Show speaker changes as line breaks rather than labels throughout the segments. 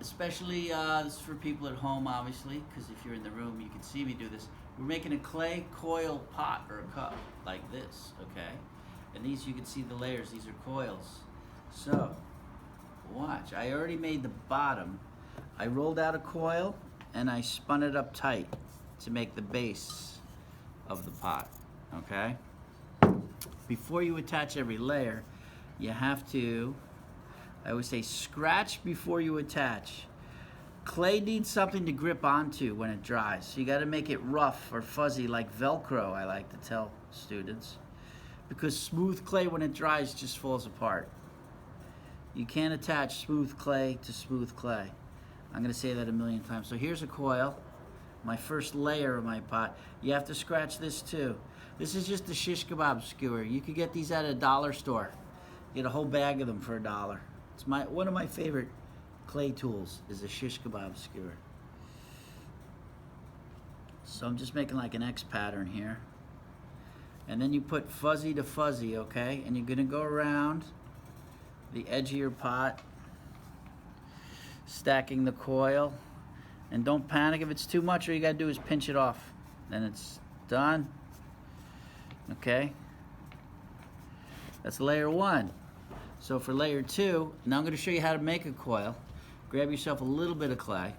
especially this is for people at home, obviously, because if you're in the room, you can see me do this. We're making a clay coil pot or a cup like this, okay? And these, you can see the layers. These are coils. So, watch. I already made the bottom. I rolled out a coil and I spun it up tight to make the base of the pot, okay? Before you attach every layer, you have to, I always say, scratch before you attach. Clay needs something to grip onto when it dries. So you got to make it rough or fuzzy like Velcro, I like to tell students. Because smooth clay, when it dries, just falls apart. You can't attach smooth clay to smooth clay. I'm going to say that a million times. So here's a coil, my first layer of my pot. You have to scratch this too. This is just a shish kebab skewer. You could get these at a dollar store. Get a whole bag of them for $1. It's one of my favorite clay tools is a shish kebab skewer. So I'm just making like an X pattern here. And then you put fuzzy to fuzzy, okay? And you're gonna go around the edge of your pot, stacking the coil. And don't panic if it's too much. All you gotta do is pinch it off. Then it's done. Okay? That's layer one. So for layer two, now I'm gonna show you how to make a coil. Grab yourself a little bit of clay,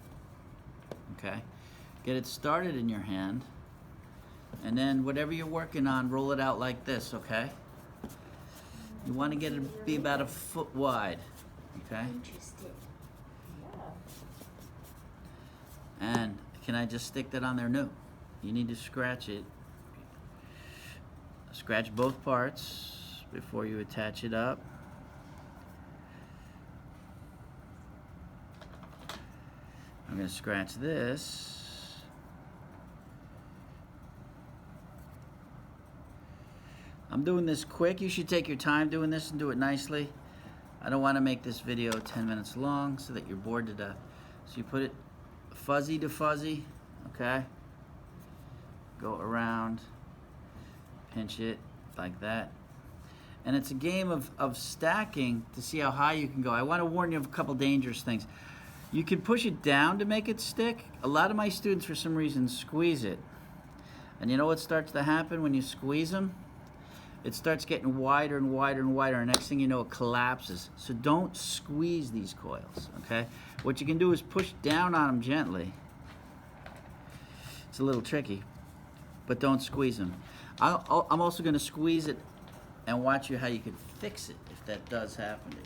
okay? Get it started in your hand, and then whatever you're working on, roll it out like this, okay? You wanna get it to be about a foot wide, okay?
Interesting.
And can I just stick that on there? No. You need to scratch it. Scratch both parts before you attach it up. I'm going to scratch this. I'm doing this quick. You should take your time doing this and do it nicely. I don't want to make this video 10 minutes long so that you're bored to death. So you put it fuzzy to fuzzy, okay? Go around, pinch it like that. And it's a game of stacking to see how high you can go. I want to warn you of a couple dangerous things. You can push it down to make it stick. A lot of my students, for some reason, squeeze it. And you know what starts to happen when you squeeze them? It starts getting wider and wider and wider, and next thing you know, it collapses. So don't squeeze these coils, okay? What you can do is push down on them gently. It's a little tricky, but don't squeeze them. I'm also going to squeeze it and watch you how you can fix it if that does happen to you.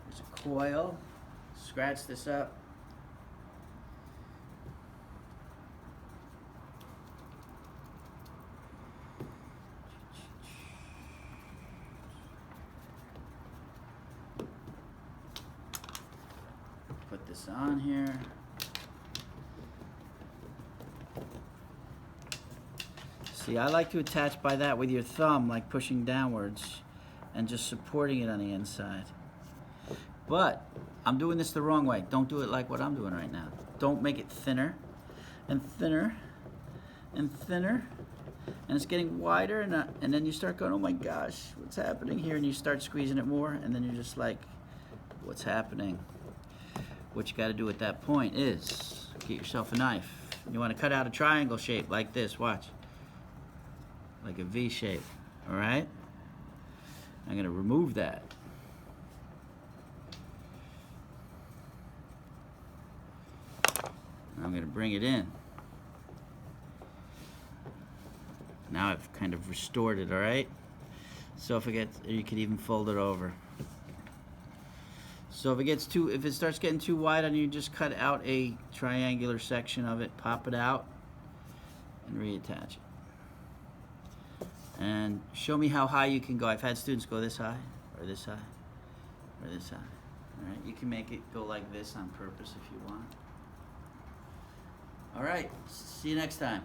There's a coil. Scratch this up. Put this on here. See, I like to attach by that with your thumb, like pushing downwards and just supporting it on the inside. But I'm doing this the wrong way. Don't do it like what I'm doing right now. Don't make it thinner and thinner and thinner. And it's getting wider, and then you start going, oh my gosh, what's happening here? And you start squeezing it more, and then you're just like, what's happening? What you got to do at that point is get yourself a knife. You want to cut out a triangle shape like this, watch. Like a V shape, all right? I'm going to remove that. I'm going to bring it in. Now I've kind of restored it, all right? So if it gets, you could even fold it over. So if it starts getting too wide on you, just cut out a triangular section of it, pop it out, and reattach it. And show me how high you can go. I've had students go this high, or this high, or this high. All right, you can make it go like this on purpose if you want. All right, see you next time.